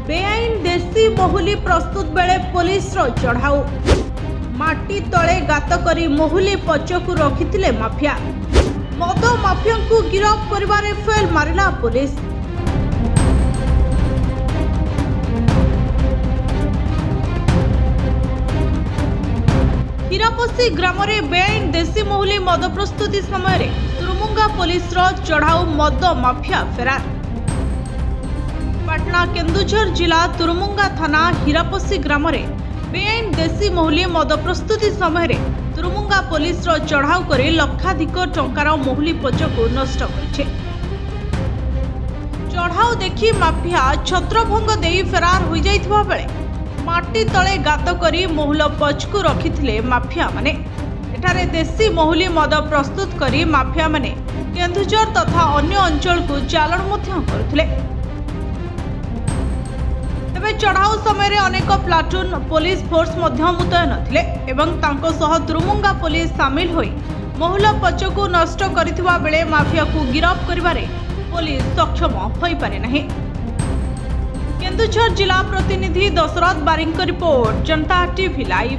बेआईन देसी महुली प्रस्तुत बेले पुलिस चढ़ाऊ माटी तले गात करी महुली पचकु रखिथिले माफिया मद माफिया को गिरफ्त करिबारे फेल मारिला पुलिस। हिरापसी ग्राम में बेआईन देसी महुली मद प्रस्तुति समय तुरुमुंगा पुलिस चढ़ाऊ मद माफिया फेरार। पाटना केन्दुझर जिला तुरुमुंगा थाना हिरापसी ग्राम में बेआईन देसी महुली मद प्रस्तुति समय तुरुमुंगा पुलिस चढ़ाऊ कर लक्षाधिक टंकार महुली पचकु नष्ट कर चढ़ाऊ देखि माफिया छत्रभंग दे फेरार हो जाइथिबा बेले माटी तले गात करी महुल पचकु रखिथिले माफिया माने। एठारे देसी महुली मद प्रस्तुत करी माफिया माने केन्दुझर तथा अन्य अंचल को चालाण मध्य करुथिले। तेबे चढ़ाऊ समय अनेक प्लाटून पुलिस फोर्स मध्य मुतयन थिले एवं तांको सह तुरुमुंगा पुलिस सामिल होई महुल पचकु नष्ट करिथिबा बेले माफिया को गिरफ्त करिबारे पुलिस सक्षम होई पारे नाही। केन्दुझर जिला प्रतिनिधि दशरथ बारिंग रिपोर्ट जनता टीवी लाइव।